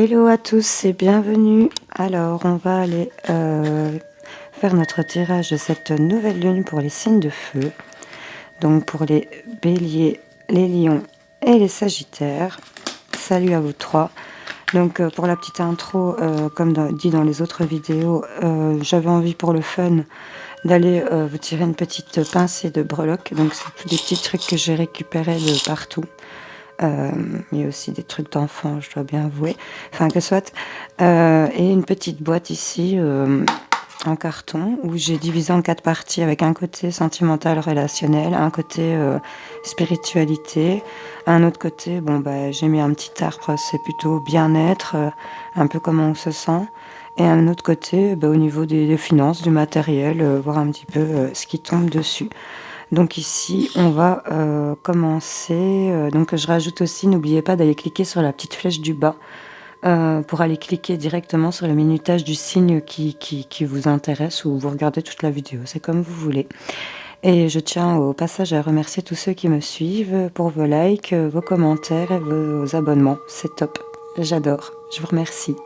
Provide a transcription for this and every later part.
Hello à tous et bienvenue. Alors, on va aller faire notre tirage de cette nouvelle lune pour les signes de feu. Donc, pour les béliers, les lions et les sagittaires. Salut à vous trois. Donc, pour la petite intro, comme dit dans les autres vidéos, j'avais envie pour le fun d'aller vous tirer une petite pincée de breloques. Donc, c'est tous des petits trucs que j'ai récupérés de partout. Il y a aussi des trucs d'enfants, je dois bien avouer. Enfin, que soit. Et une petite boîte ici en carton où j'ai divisé en 4 parties avec un côté sentimental relationnel, un côté spiritualité, un autre côté, bon, bah, j'ai mis un petit arbre, c'est plutôt bien-être, un peu comment on se sent. Et un autre côté, bah, au niveau des finances, du matériel, voir un petit peu ce qui tombe dessus. Donc ici, on va commencer. Donc je rajoute aussi, n'oubliez pas d'aller cliquer sur la petite flèche du bas pour aller cliquer directement sur le minutage du signe qui vous intéresse ou vous regardez toute la vidéo. C'est comme vous voulez. Et je tiens au passage à remercier tous ceux qui me suivent pour vos likes, vos commentaires et vos abonnements. C'est top. J'adore. Je vous remercie.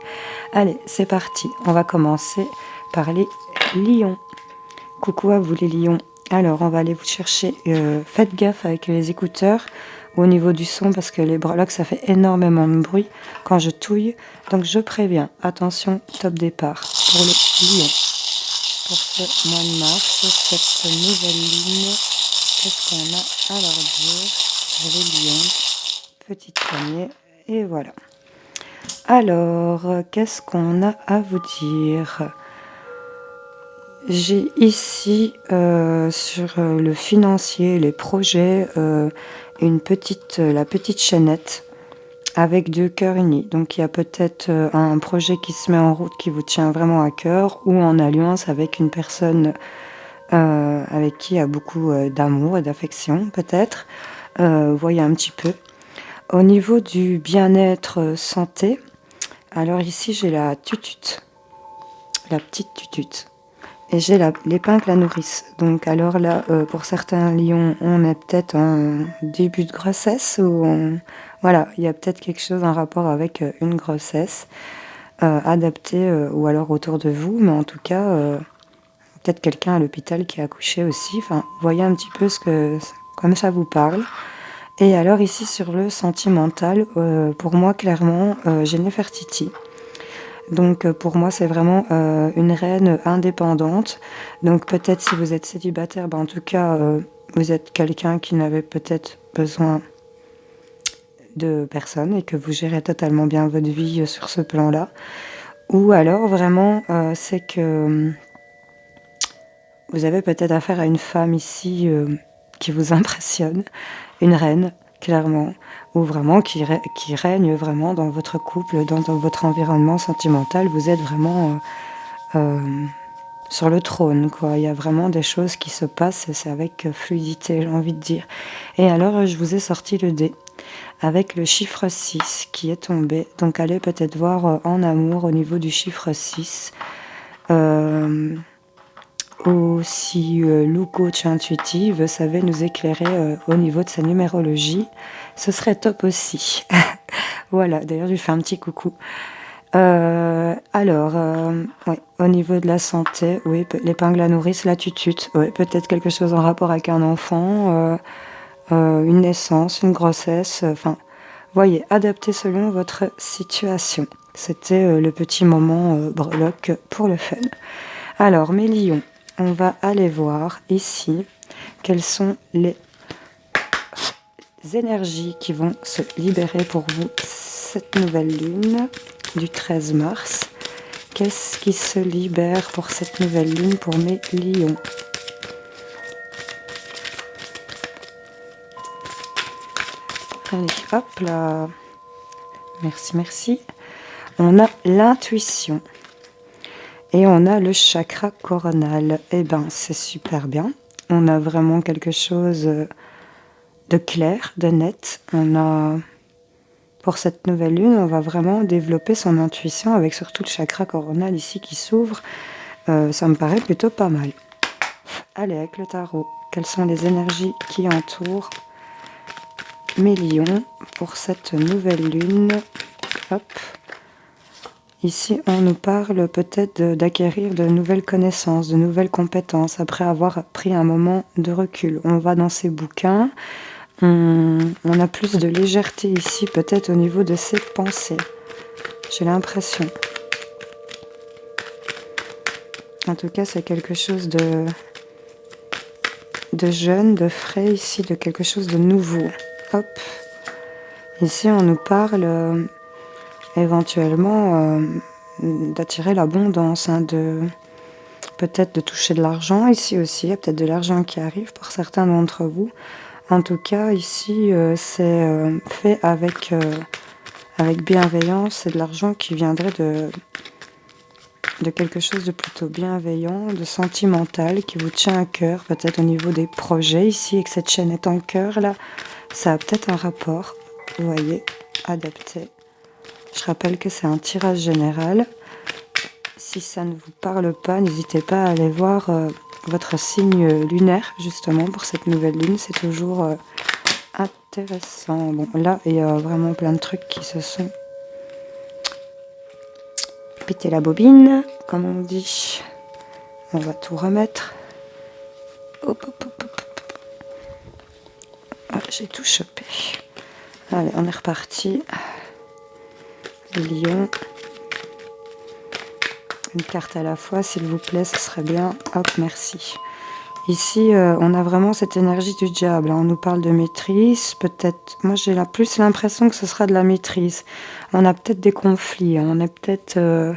Allez, c'est parti. On va commencer par les lions. Coucou à vous les lions. Alors, on va aller vous chercher. Faites gaffe avec les écouteurs au niveau du son parce que les breloques, ça fait énormément de bruit quand je touille. Donc, je préviens. Attention, top départ pour les lions. Pour ce mois de mars, cette nouvelle ligne, qu'est-ce qu'on a à leur dire pour les lions? Petite poignée, et voilà. Alors, qu'est-ce qu'on a à vous dire? J'ai ici sur le financier, les projets, la petite chaînette avec 2 cœurs unis. Donc il y a peut-être un projet qui se met en route qui vous tient vraiment à cœur ou en alliance avec une personne avec qui il y a beaucoup d'amour et d'affection peut-être. Voyez un petit peu. Au niveau du bien-être santé, alors ici j'ai la tutute, la petite tutute. Et j'ai l'épingle à nourrice. Donc alors là, pour certains lions, on est peut-être en début de grossesse ou voilà, il y a peut-être quelque chose en rapport avec une grossesse adaptée ou alors autour de vous, mais en tout cas, peut-être quelqu'un à l'hôpital qui a accouché aussi. Enfin, voyez un petit peu comme ça vous parle. Et alors ici sur le sentimental, pour moi clairement, j'ai Nefertiti. Donc pour moi c'est vraiment une reine indépendante. Donc peut-être si vous êtes célibataire, en tout cas vous êtes quelqu'un qui n'avait peut-être besoin de personne et que vous gérez totalement bien votre vie sur ce plan-là. Ou alors vraiment c'est que vous avez peut-être affaire à une femme ici qui vous impressionne, une reine clairement, ou vraiment qui règne vraiment dans votre couple, dans votre environnement sentimental. Vous êtes vraiment sur le trône, quoi. Il y a vraiment des choses qui se passent, c'est avec fluidité, j'ai envie de dire. Et alors, je vous ai sorti le dé avec le chiffre 6 qui est tombé. Donc, allez peut-être voir en amour au niveau du chiffre 6. Ou si Lou Coach Intuitive savait nous éclairer au niveau de sa numérologie, ce serait top aussi. Voilà, d'ailleurs, je lui fais un petit coucou. Alors, ouais, au niveau de la santé, oui, l'épingle à nourrice, la tutute, ouais, peut-être quelque chose en rapport avec un enfant, une naissance, une grossesse, enfin, voyez, adaptez selon votre situation. C'était le petit moment breloque pour le fun. Alors, mes lions, on va aller voir ici quelles sont les énergies qui vont se libérer pour vous cette nouvelle lune du 13 mars. Qu'est-ce qui se libère pour cette nouvelle lune pour mes lions? Allez, hop là. Merci, merci. On a l'intuition. Et on a le chakra coronal. Eh ben, c'est super bien. On a vraiment quelque chose de clair, de net. Pour cette nouvelle lune, on va vraiment développer son intuition avec surtout le chakra coronal ici qui s'ouvre. Ça me paraît plutôt pas mal. Allez, avec le tarot, quelles sont les énergies qui entourent mes lions pour cette nouvelle lune? Hop. Ici, on nous parle peut-être d'acquérir de nouvelles connaissances, de nouvelles compétences, après avoir pris un moment de recul. On va dans ces bouquins, on a plus de légèreté ici, peut-être au niveau de ses pensées. J'ai l'impression. En tout cas, c'est quelque chose de jeune, de frais ici, de quelque chose de nouveau. Hop. Ici, on nous parle éventuellement d'attirer l'abondance, hein, peut-être de toucher de l'argent ici aussi. Il y a peut-être de l'argent qui arrive pour certains d'entre vous. En tout cas, ici, c'est fait avec bienveillance. C'est de l'argent qui viendrait de quelque chose de plutôt bienveillant, de sentimental, qui vous tient à cœur, peut-être au niveau des projets ici, et que cette chaîne est en cœur, là, ça a peut-être un rapport, vous voyez, adapté. Je rappelle que c'est un tirage général. Si ça ne vous parle pas, n'hésitez pas à aller voir votre signe lunaire, justement, pour cette nouvelle lune. C'est toujours intéressant. Bon, là, il y a vraiment plein de trucs qui se sont pété la bobine, comme on dit. On va tout remettre. Hop, hop, hop, hop. Ah, j'ai tout chopé. Allez, on est reparti. Lion. Une carte à la fois, s'il vous plaît, ce serait bien. Hop, merci. Ici, on a vraiment cette énergie du diable. On nous parle de maîtrise, peut-être. Moi, j'ai plus l'impression que ce sera de la maîtrise. On a peut-être des conflits. On est peut-être...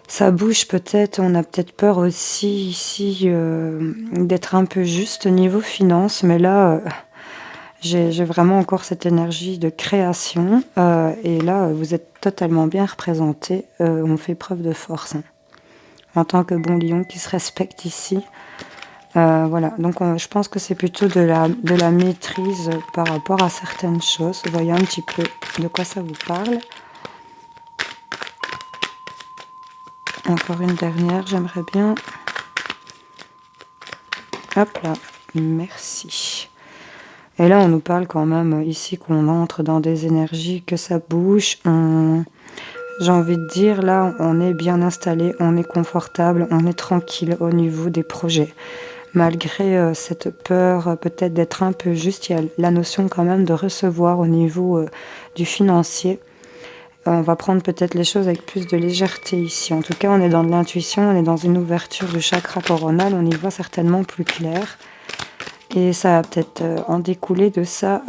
ça bouge peut-être. On a peut-être peur aussi, ici, d'être un peu juste au niveau finance. Mais là, j'ai vraiment encore cette énergie de création. Et là, vous êtes totalement bien représenté. On fait preuve de force. Hein. En tant que bon lion qui se respecte ici. Voilà, donc je pense que c'est plutôt de la maîtrise par rapport à certaines choses. Vous voyez un petit peu de quoi ça vous parle. Encore une dernière, j'aimerais bien. Hop là, merci. Et là, on nous parle quand même ici qu'on entre dans des énergies, que ça bouge. J'ai envie de dire, là, on est bien installé, on est confortable, on est tranquille au niveau des projets. Malgré cette peur peut-être d'être un peu juste, il y a la notion quand même de recevoir au niveau du financier. On va prendre peut-être les choses avec plus de légèreté ici. En tout cas, on est dans de l'intuition, on est dans une ouverture du chakra coronal, on y voit certainement plus clair. Et ça va peut-être en découler de ça,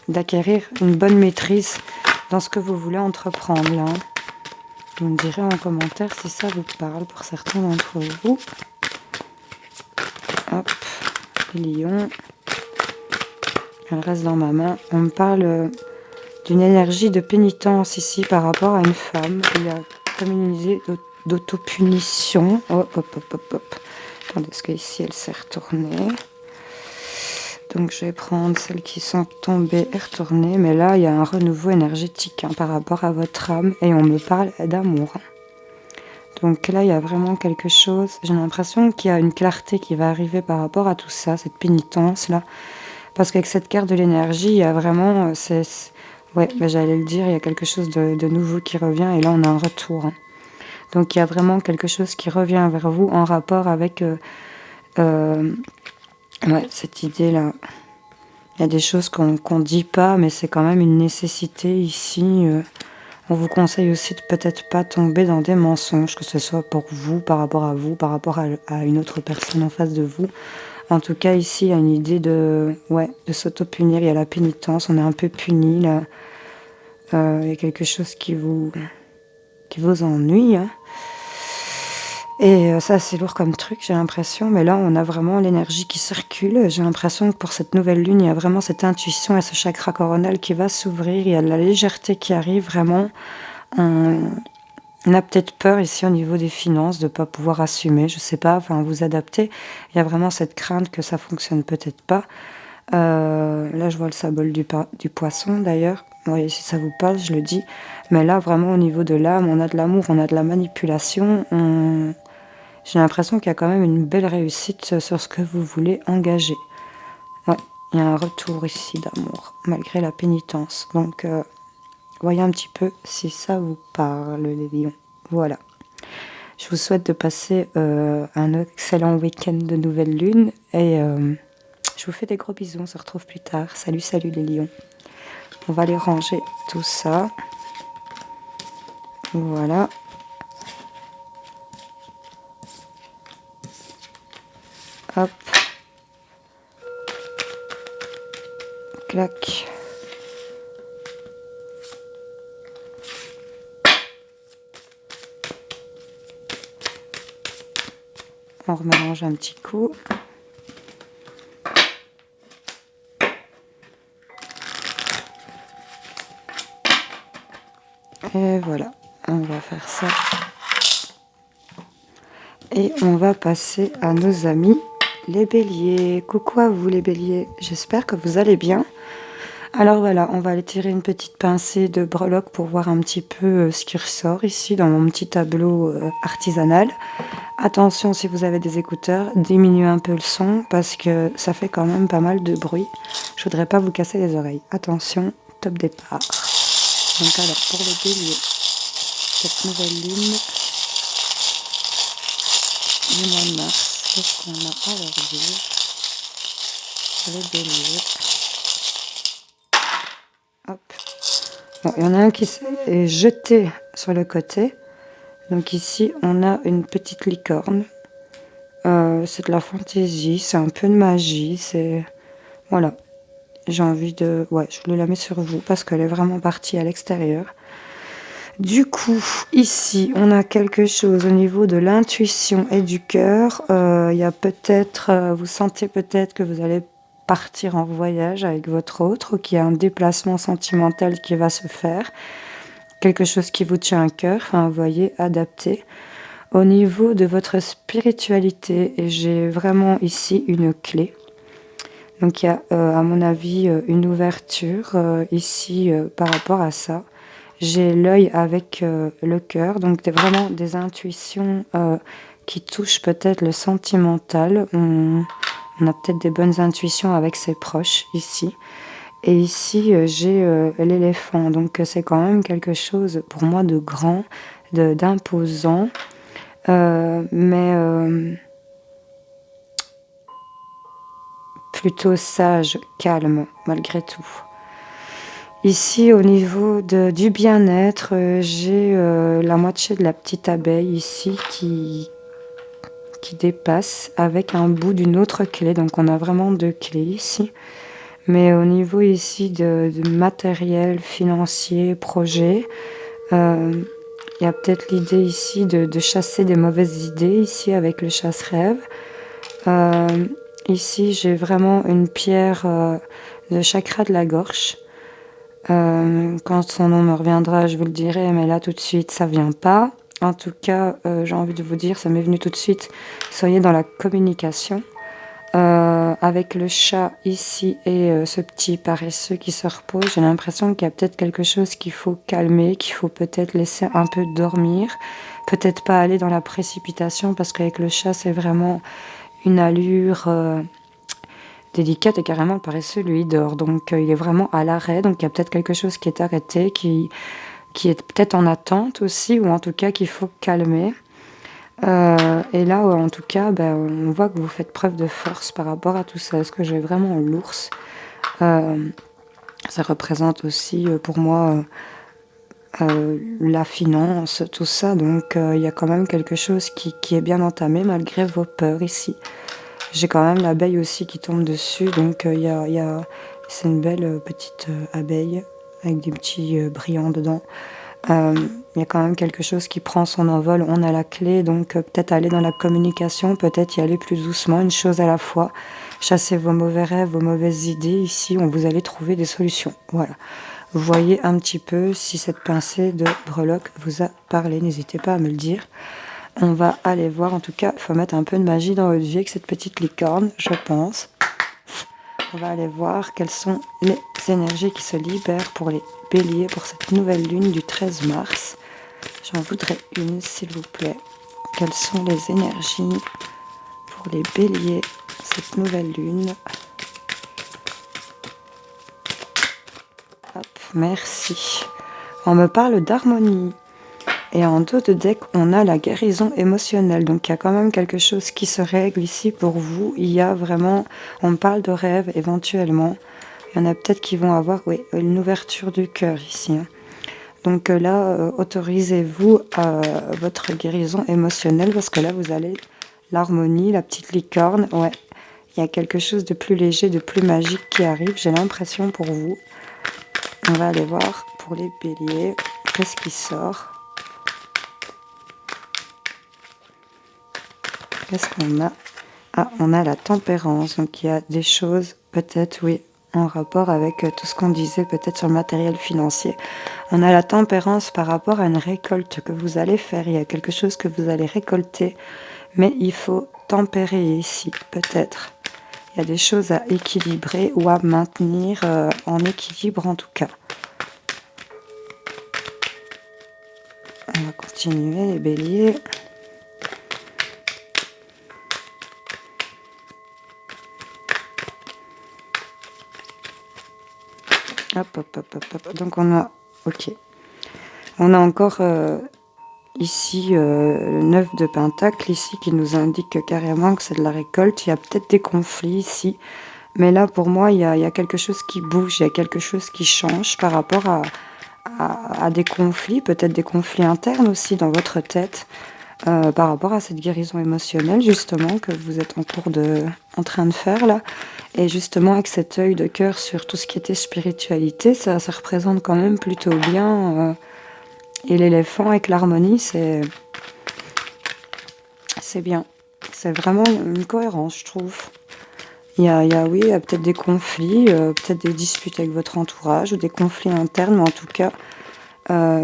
d'acquérir une bonne maîtrise dans ce que vous voulez entreprendre là. Vous me direz en commentaire si ça vous parle pour certains d'entre vous. Hop, lion. Elle reste dans ma main. On me parle d'une énergie de pénitence ici par rapport à une femme. Il y a comme une idée d'autopunition. Hop, hop, hop, hop, hop. Attendez, est-ce qu'ici elle s'est retournée? Donc je vais prendre celles qui sont tombées et retournées. Mais là, il y a un renouveau énergétique hein, par rapport à votre âme. Et on me parle d'amour. Donc là, il y a vraiment quelque chose. J'ai l'impression qu'il y a une clarté qui va arriver par rapport à tout ça, cette pénitence-là. Parce qu'avec cette carte de l'énergie, il y a vraiment... ouais, j'allais le dire, il y a quelque chose de nouveau qui revient. Et là, on a un retour. Hein. Donc il y a vraiment quelque chose qui revient vers vous en rapport avec ouais, cette idée-là. Il y a des choses qu'on ne dit pas, mais c'est quand même une nécessité ici... On vous conseille aussi de peut-être pas tomber dans des mensonges, que ce soit pour vous, par rapport à une autre personne en face de vous. En tout cas, ici, il y a une idée de s'auto-punir. Il y a la pénitence, on est un peu puni là. Il y a quelque chose qui vous ennuie. Hein. Et ça, c'est lourd comme truc, j'ai l'impression. Mais là, on a vraiment l'énergie qui circule. J'ai l'impression que pour cette nouvelle lune, il y a vraiment cette intuition et ce chakra coronal qui va s'ouvrir. Il y a de la légèreté qui arrive, vraiment. On a peut-être peur ici au niveau des finances de ne pas pouvoir assumer, je ne sais pas, enfin vous adapter. Il y a vraiment cette crainte que ça ne fonctionne peut-être pas. Là, je vois le symbole du poisson d'ailleurs. Oui, si ça vous parle, je le dis. Mais là, vraiment, au niveau de l'âme, on a de l'amour, on a de la manipulation. J'ai l'impression qu'il y a quand même une belle réussite sur ce que vous voulez engager. Ouais, il y a un retour ici d'amour, malgré la pénitence. Donc, Voyez un petit peu si ça vous parle, les lions. Voilà. Je vous souhaite de passer un excellent week-end de nouvelle lune et je vous fais des gros bisous. On se retrouve plus tard. Salut, salut les lions. On va aller ranger tout ça. Voilà. Hop. Clac. On remélange un petit coup. Et voilà, on va faire ça. Et on va passer à nos amis les béliers. Coucou à vous les béliers, j'espère que vous allez bien. Alors voilà, on va aller tirer une petite pincée de breloque pour voir un petit peu ce qui ressort ici dans mon petit tableau artisanal. Attention, si vous avez des écouteurs, diminuez un peu le son parce que ça fait quand même pas mal de bruit. Je voudrais pas vous casser les oreilles. Attention, top départ. Donc alors, pour les béliers, cette nouvelle lune du mois de mars, qu'est-ce qu'on a à leur dire? Les béliers. Hop. Bon, il y en a un qui s'est jeté sur le côté. Donc ici, on a une petite licorne. C'est de la fantaisie, c'est un peu de magie, c'est... Voilà. J'ai envie de... Ouais, je voulais la mettre sur vous parce qu'elle est vraiment partie à l'extérieur. Du coup, ici, on a quelque chose au niveau de l'intuition et du cœur. Il y a peut-être... vous sentez peut-être que vous allez partir en voyage avec votre autre ou qu'il y a un déplacement sentimental qui va se faire. Quelque chose qui vous tient à cœur, enfin, vous voyez, adapté. Au niveau de votre spiritualité, et j'ai vraiment ici une clé. Donc il y a, à mon avis, une ouverture ici par rapport à ça. J'ai l'œil avec le cœur, donc vraiment des intuitions qui touchent peut-être le sentimental. On a peut-être des bonnes intuitions avec ses proches ici. Et ici, j'ai l'éléphant, donc c'est quand même quelque chose pour moi de grand, d'imposant. Mais plutôt sage, calme, malgré tout. Ici, au niveau du bien-être, j'ai la moitié de la petite abeille ici qui dépasse avec un bout d'une autre clé. Donc, on a vraiment deux clés ici. Mais au niveau ici de matériel, financier, projet, il y a peut-être l'idée ici de chasser des mauvaises idées ici avec le chasse-rêve. Ici, j'ai vraiment une pierre de chakra de la gorge. Quand son nom me reviendra, je vous le dirai, mais là tout de suite, ça vient pas. En tout cas, j'ai envie de vous dire, ça m'est venu tout de suite. Soyez dans la communication. Avec le chat ici et ce petit paresseux qui se repose, j'ai l'impression qu'il y a peut-être quelque chose qu'il faut calmer, qu'il faut peut-être laisser un peu dormir. Peut-être pas aller dans la précipitation parce qu'avec le chat, c'est vraiment une allure délicate et carrément le paresseux, lui, il dort. Donc il est vraiment à l'arrêt. Donc il y a peut-être quelque chose qui est arrêté, qui est peut-être en attente aussi, ou en tout cas qu'il faut calmer. Et là, en tout cas, on voit que vous faites preuve de force par rapport à tout ça. Est-ce que j'ai vraiment l'ours ça représente aussi pour moi la finance, tout ça. Donc il y a quand même quelque chose qui est bien entamé malgré vos peurs ici. J'ai quand même l'abeille aussi qui tombe dessus. Donc c'est une belle petite abeille avec des petits brillants dedans. Il y a quand même quelque chose qui prend son envol, on a la clé, donc peut-être aller dans la communication, peut-être y aller plus doucement, une chose à la fois. Chassez vos mauvais rêves, vos mauvaises idées, ici on vous allez trouver des solutions. Voilà. Vous voyez un petit peu si cette pincée de breloque vous a parlé, n'hésitez pas à me le dire. On va aller voir, en tout cas, il faut mettre un peu de magie dans votre vie avec cette petite licorne, je pense. On va aller voir quelles sont les énergies qui se libèrent pour les béliers pour cette nouvelle lune du 13 mars. J'en voudrais une, s'il vous plaît. Quelles sont les énergies pour les béliers, cette nouvelle lune? Hop, merci. On me parle d'harmonie. Et en dos de deck, on a la guérison émotionnelle. Donc, il y a quand même quelque chose qui se règle ici pour vous. Il y a vraiment... On parle de rêve, éventuellement. Il y en a peut-être qui vont avoir une ouverture du cœur ici. Hein. Donc là, autorisez-vous à votre guérison émotionnelle parce que là, vous allez l'harmonie, la petite licorne. Ouais, il y a quelque chose de plus léger, de plus magique qui arrive. J'ai l'impression pour vous. On va aller voir pour les béliers. Qu'est-ce qui sort? Qu'est-ce qu'on a? Ah, on a la tempérance. Donc il y a des choses, peut-être, oui, en rapport avec tout ce qu'on disait, peut-être sur le matériel financier. On a la tempérance par rapport à une récolte que vous allez faire. Il y a quelque chose que vous allez récolter, mais il faut tempérer ici, peut-être. Il y a des choses à équilibrer ou à maintenir en équilibre en tout cas. On va continuer les béliers. Hop, hop, hop, hop, hop. Donc on a... Ok. On a encore ici le 9 de Pentacle, ici, qui nous indique carrément que c'est de la récolte. Il y a peut-être des conflits ici. Mais là, pour moi, il y a quelque chose qui bouge, il y a quelque chose qui change par rapport à des conflits, peut-être des conflits internes aussi dans votre tête, par rapport à cette guérison émotionnelle, justement, que vous êtes en train de faire là. Et justement, avec cet œil de cœur sur tout ce qui était spiritualité, ça représente quand même plutôt bien. Et l'éléphant avec l'harmonie, c'est bien. C'est vraiment une cohérence, je trouve. Il y a peut-être des conflits, peut-être des disputes avec votre entourage, ou des conflits internes, mais en tout cas,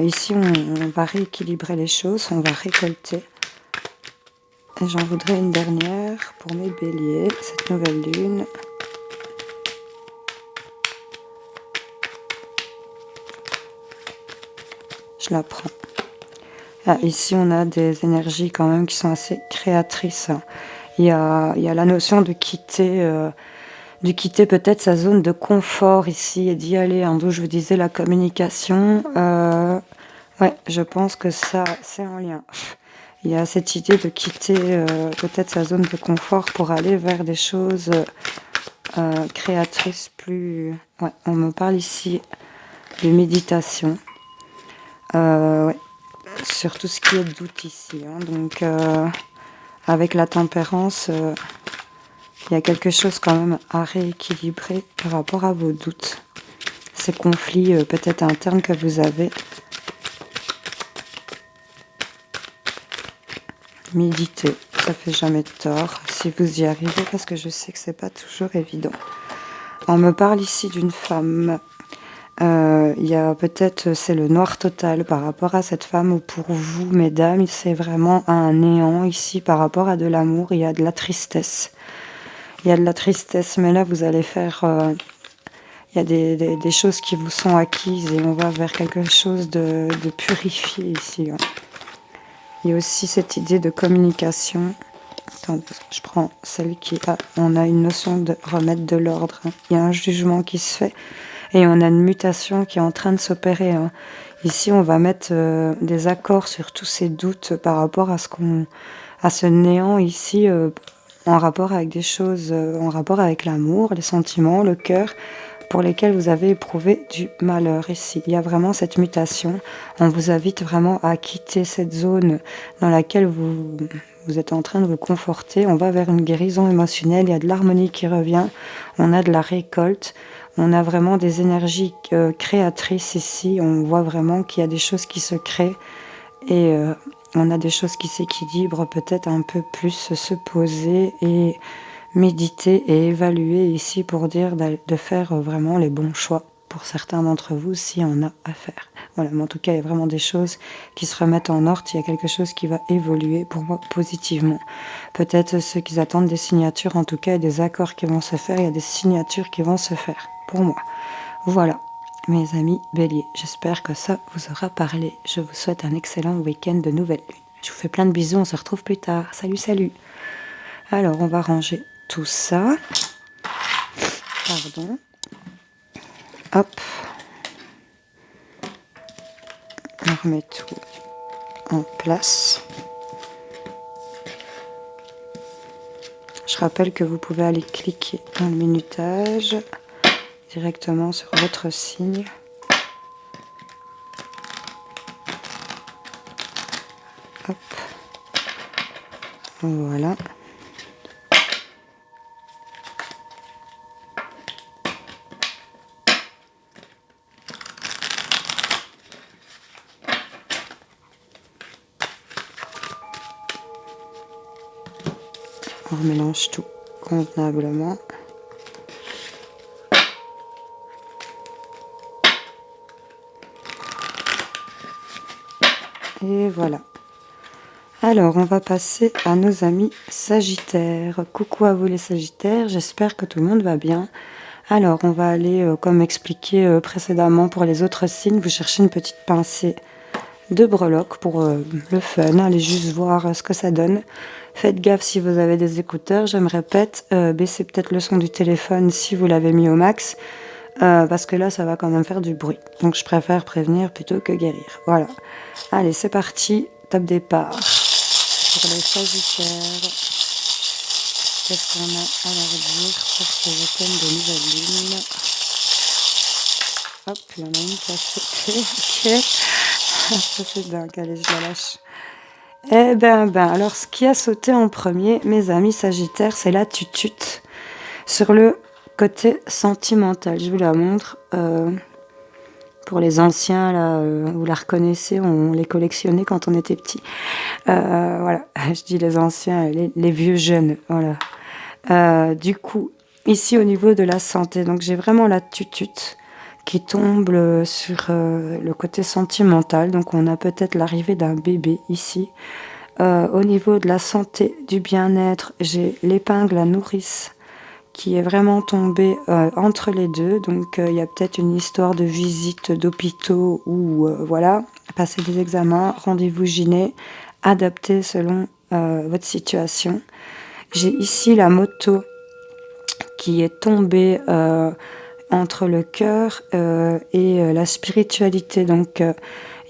ici, on va rééquilibrer les choses, on va récolter. Et j'en voudrais une dernière pour mes béliers, cette nouvelle lune. Je la prends. Ah, ici, on a des énergies quand même qui sont assez créatrices. Il y a la notion de quitter peut-être sa zone de confort ici et d'y aller. Hein, d'où je vous disais la communication. Ouais, je pense que ça, c'est en lien. Il y a cette idée de quitter peut-être sa zone de confort pour aller vers des choses créatrices plus... Ouais, on me parle ici de méditation. Ouais, sur tout ce qui est doute ici. Hein, donc, avec la tempérance, il y a quelque chose quand même à rééquilibrer par rapport à vos doutes. Ces conflits peut-être internes que vous avez. Méditez, ça fait jamais de tort si vous y arrivez parce que je sais que c'est pas toujours évident. On me parle ici d'une femme. Il y a peut-être, c'est le noir total par rapport à cette femme ou pour vous, mesdames, c'est vraiment un néant ici par rapport à de l'amour. Il y a de la tristesse. Il y a de la tristesse, mais là vous allez faire... il y a des choses qui vous sont acquises et on va vers quelque chose de purifié ici. Hein. Il y a aussi cette idée de communication. Attendez, je prends celle qui a... On a une notion de remettre de l'ordre. Hein. Il y a un jugement qui se fait et on a une mutation qui est en train de s'opérer. Hein. Ici, on va mettre des accords sur tous ces doutes par rapport à ce néant ici, en rapport avec des choses, en rapport avec l'amour, les sentiments, le cœur, pour lesquels vous avez éprouvé du malheur ici. Il y a vraiment cette mutation. On vous invite vraiment à quitter cette zone dans laquelle vous êtes en train de vous conforter. On va vers une guérison émotionnelle. Il y a de l'harmonie qui revient. On a de la récolte. On a vraiment des énergies créatrices ici. On voit vraiment qu'il y a des choses qui se créent. Et on a des choses qui s'équilibrent. Peut-être un peu plus se poser et méditer et évaluer ici pour dire de faire vraiment les bons choix pour certains d'entre vous si on a à faire. Voilà, mais en tout cas, il y a vraiment des choses qui se remettent en ordre. Il y a quelque chose qui va évoluer pour moi positivement. Peut-être ceux qui attendent des signatures, en tout cas, il y a des accords qui vont se faire. Il y a des signatures qui vont se faire pour moi. Voilà, mes amis béliers. J'espère que ça vous aura parlé. Je vous souhaite un excellent week-end de nouvelle lune. Je vous fais plein de bisous. On se retrouve plus tard. Salut, salut. Alors, on va ranger tout ça. Pardon. Hop. On remet tout en place. Je rappelle que vous pouvez aller cliquer dans le minutage directement sur votre signe. Hop. Voilà. On mélange tout convenablement. Et voilà. Alors, on va passer à nos amis Sagittaires. Coucou à vous les Sagittaires, j'espère que tout le monde va bien. Alors, on va aller, comme expliqué précédemment pour les autres signes, vous cherchez une petite pincée de breloques pour le fun, allez juste voir ce que ça donne. Faites gaffe si vous avez des écouteurs, je me répète, baissez peut-être le son du téléphone si vous l'avez mis au max, parce que là ça va quand même faire du bruit. Donc je préfère prévenir plutôt que guérir. Voilà. Allez, c'est parti, top départ. Pour les Sagittaires, qu'est-ce qu'on a à leur dire pour ce week-end de nouvelle lune? Hop, il y en a une qui a sauté, ok. Ça c'est dingue, allez, je la lâche. Eh ben, alors ce qui a sauté en premier, mes amis Sagittaires, c'est la tutute. Sur le côté sentimental, je vous la montre. Pour les anciens, là, vous la reconnaissez, on les collectionnait quand on était petit. Voilà, je dis les anciens, les vieux jeunes, voilà. Du coup, ici au niveau de la santé, donc j'ai vraiment la tutute qui tombe sur le côté sentimental. Donc on a peut-être l'arrivée d'un bébé ici. Au niveau de la santé, du bien-être, j'ai l'épingle à nourrice qui est vraiment tombée entre les deux. Donc il y a peut-être une histoire de visite d'hôpitaux ou voilà, passer des examens, rendez-vous gyné, adapté selon votre situation. J'ai ici la moto qui est tombée entre le cœur et la spiritualité. Donc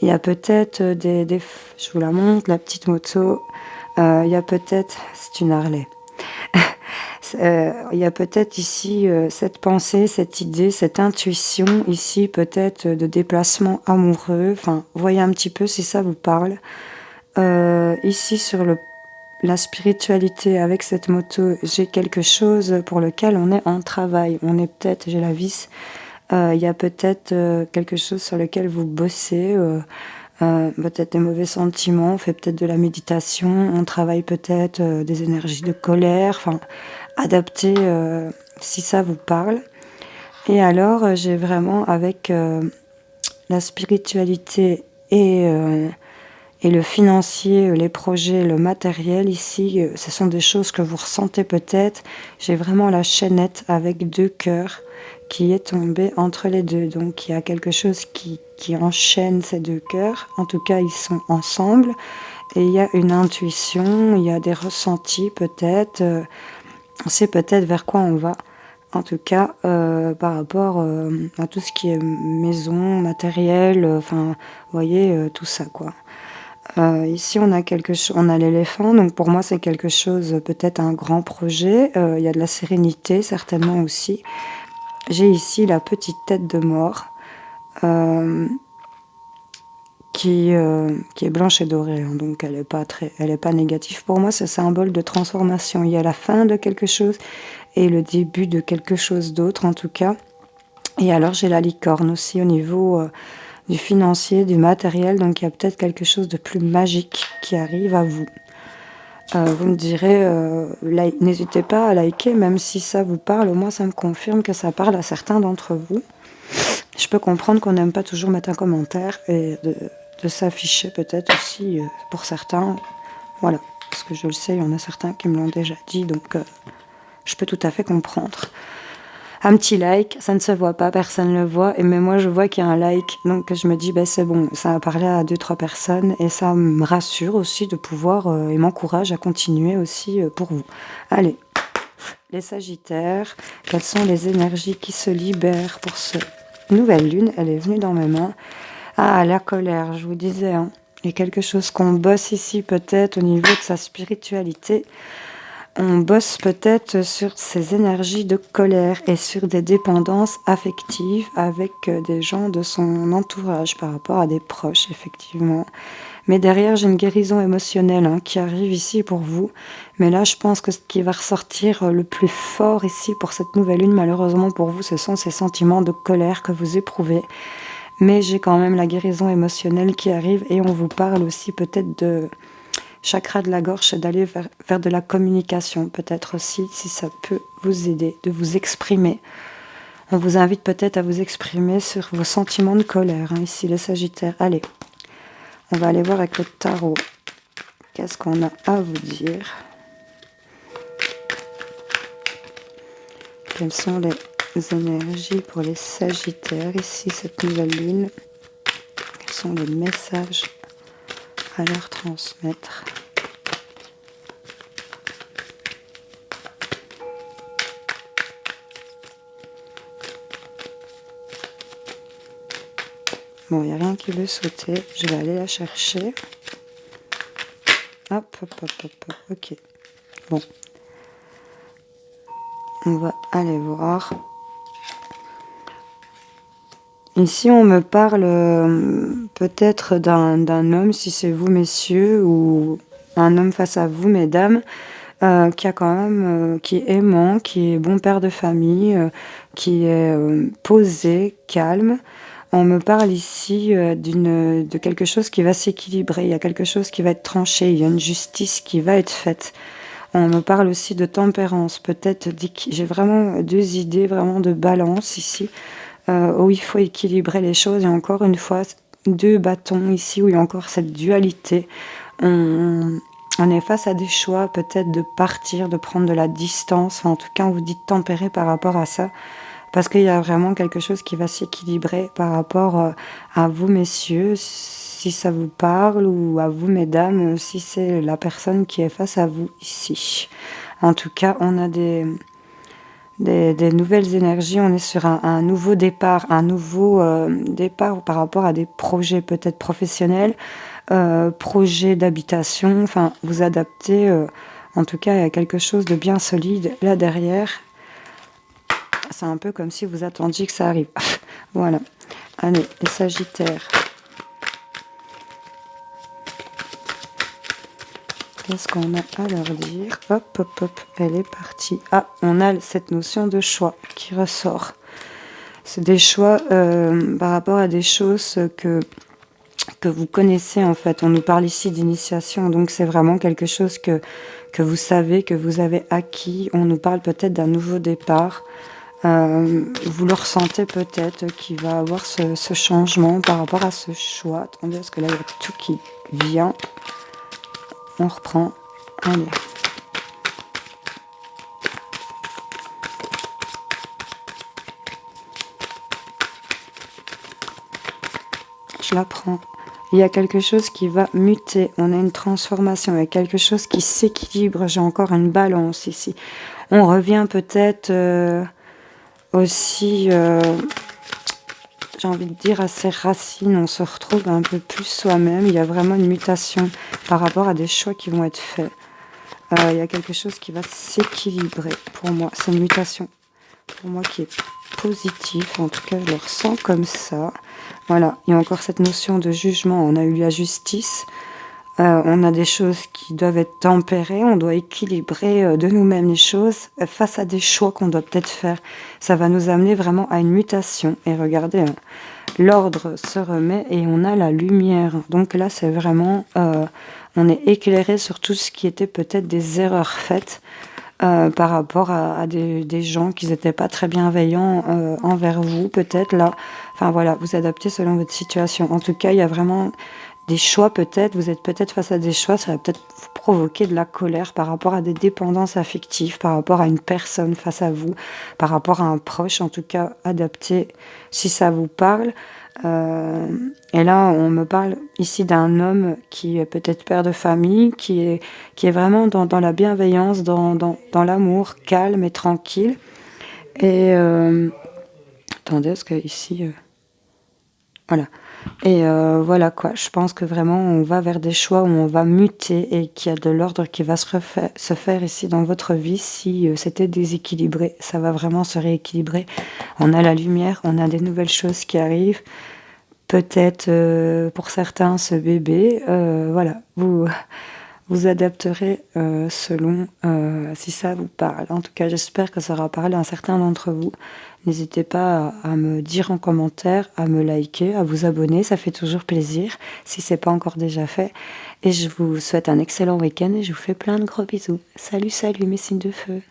il y a peut-être je vous la montre, la petite moto. Il y a peut-être, c'est une Harley. Il y a peut-être ici cette pensée, cette idée, cette intuition ici peut-être de déplacement amoureux. Enfin, voyez un petit peu si ça vous parle. Ici sur la spiritualité avec cette moto, j'ai quelque chose pour lequel on est en travail. On est peut-être, j'ai la vis. Il y a peut-être quelque chose sur lequel vous bossez. Peut-être des mauvais sentiments, on fait peut-être de la méditation, on travaille peut-être des énergies de colère, enfin, adapté si ça vous parle. Et alors, j'ai vraiment avec la spiritualité et le financier, les projets, le matériel ici, ce sont des choses que vous ressentez peut-être. J'ai vraiment la chaînette avec 2 cœurs qui est tombée entre les deux. Donc il y a quelque chose qui enchaîne ces 2 cœurs. En tout cas, ils sont ensemble. Et il y a une intuition, il y a des ressentis peut-être. On sait peut-être vers quoi on va. En tout cas, par rapport à tout ce qui est maison, matériel, enfin, vous voyez, tout ça, quoi. Ici, on a on a l'éléphant, donc pour moi, c'est quelque chose, peut-être un grand projet. Il y a de la sérénité, certainement aussi. J'ai ici la petite tête de mort, qui est blanche et dorée, hein, donc elle est pas négative. Pour moi, c'est symbole de transformation. Il y a la fin de quelque chose et le début de quelque chose d'autre, en tout cas. Et alors, j'ai la licorne aussi au niveau du financier, du matériel. Donc, il y a peut-être quelque chose de plus magique qui arrive à vous. Vous me direz, n'hésitez pas à liker, même si ça vous parle. Au moins, ça me confirme que ça parle à certains d'entre vous. Je peux comprendre qu'on n'aime pas toujours mettre un commentaire et de s'afficher peut-être aussi pour certains. Voilà, parce que je le sais, il y en a certains qui me l'ont déjà dit, donc je peux tout à fait comprendre. Un petit like, ça ne se voit pas, personne ne le voit, mais moi je vois qu'il y a un like, donc je me dis c'est bon, ça a parlé à 2-3 personnes et ça me rassure aussi de pouvoir et m'encourage à continuer aussi pour vous. Allez, les Sagittaires, quelles sont les énergies qui se libèrent pour ce nouvelle lune? Elle est venue dans mes mains. Ah, la colère, je vous disais, hein. Il y a quelque chose qu'on bosse ici peut-être au niveau de sa spiritualité. On bosse peut-être sur ses énergies de colère et sur des dépendances affectives avec des gens de son entourage par rapport à des proches, effectivement. Mais derrière, j'ai une guérison émotionnelle qui arrive ici pour vous. Mais là, je pense que ce qui va ressortir le plus fort ici pour cette nouvelle lune, malheureusement pour vous, ce sont ces sentiments de colère que vous éprouvez. Mais j'ai quand même la guérison émotionnelle qui arrive et on vous parle aussi peut-être de chakra de la gorge, d'aller vers de la communication, peut-être aussi, si ça peut vous aider, de vous exprimer. On vous invite peut-être à vous exprimer sur vos sentiments de colère, ici les Sagittaires. Allez, on va aller voir avec le tarot. Qu'est-ce qu'on a à vous dire? Quelles sont les énergies pour les Sagittaires, ici, cette nouvelle lune? Quels sont les messages à leur transmettre? Bon, il n'y a rien qui veut sauter. Je vais aller la chercher. Hop, hop, hop, hop, hop. Ok. Bon. On va aller voir. Ici, on me parle peut-être d'un homme, si c'est vous, messieurs, ou un homme face à vous, mesdames, qui a quand même, qui est aimant, qui est bon père de famille, qui est posé, calme. On me parle ici de quelque chose qui va s'équilibrer, il y a quelque chose qui va être tranché, il y a une justice qui va être faite. On me parle aussi de tempérance, peut-être, j'ai vraiment deux idées vraiment de balance ici, où il faut équilibrer les choses, et encore une fois, deux bâtons ici, où il y a encore cette dualité. On est face à des choix, peut-être de partir, de prendre de la distance, enfin, en tout cas on vous dit de tempérer par rapport à ça, parce qu'il y a vraiment quelque chose qui va s'équilibrer par rapport à vous, messieurs, si ça vous parle, ou à vous, mesdames, si c'est la personne qui est face à vous ici. En tout cas, on a des nouvelles énergies, on est sur un nouveau départ, départ par rapport à des projets peut-être professionnels, projets d'habitation, enfin, vous adaptez, en tout cas, à quelque chose de bien solide là derrière. C'est un peu comme si vous attendiez que ça arrive. Voilà. Allez, les Sagittaires. Qu'est-ce qu'on a à leur dire? Hop, hop, hop, elle est partie. Ah, on a cette notion de choix qui ressort. C'est des choix par rapport à des choses que vous connaissez en fait. On nous parle ici d'initiation, donc c'est vraiment quelque chose que vous savez, que vous avez acquis. On nous parle peut-être d'un nouveau départ. Vous le ressentez peut-être qu'il va avoir ce changement par rapport à ce choix. Attendez, parce que là, il y a tout qui vient. On reprend. Allez. Je la prends. Il y a quelque chose qui va muter. On a une transformation. Il y a quelque chose qui s'équilibre. J'ai encore une balance ici. On revient peut-être aussi, j'ai envie de dire, à ses racines. On se retrouve un peu plus soi-même. Il y a vraiment une mutation par rapport à des choix qui vont être faits. Il y a quelque chose qui va s'équilibrer pour moi. C'est une mutation pour moi qui est positif, en tout cas je le ressens comme ça. Voilà, il y a encore cette notion de jugement, on a eu la justice, on a des choses qui doivent être tempérées, on doit équilibrer de nous-mêmes les choses face à des choix qu'on doit peut-être faire. Ça va nous amener vraiment à une mutation. Et regardez, l'ordre se remet et on a la lumière. Donc là c'est vraiment, on est éclairé sur tout ce qui était peut-être des erreurs faites. Par rapport à des gens qui n'étaient pas très bienveillants envers vous, peut-être là. Enfin voilà, vous adaptez selon votre situation. En tout cas, il y a vraiment des choix peut-être. Vous êtes peut-être face à des choix, ça va peut-être vous provoquer de la colère par rapport à des dépendances affectives, par rapport à une personne face à vous, par rapport à un proche. En tout cas, adaptez si ça vous parle. Et là, on me parle ici d'un homme qui est peut-être père de famille, qui est vraiment dans la bienveillance, dans l'amour, calme et tranquille. Et attendez, parce que ici, voilà. Et voilà quoi, je pense que vraiment on va vers des choix où on va muter et qu'il y a de l'ordre qui va se faire ici dans votre vie. Si c'était déséquilibré, ça va vraiment se rééquilibrer. On a la lumière, on a des nouvelles choses qui arrivent. Peut-être pour certains ce bébé, voilà, vous adapterez selon si ça vous parle. En tout cas, j'espère que ça aura parlé à certains d'entre vous. N'hésitez pas à me dire en commentaire, à me liker, à vous abonner, ça fait toujours plaisir si c'est pas encore déjà fait. Et je vous souhaite un excellent week-end et je vous fais plein de gros bisous. Salut, salut mes signes de feu.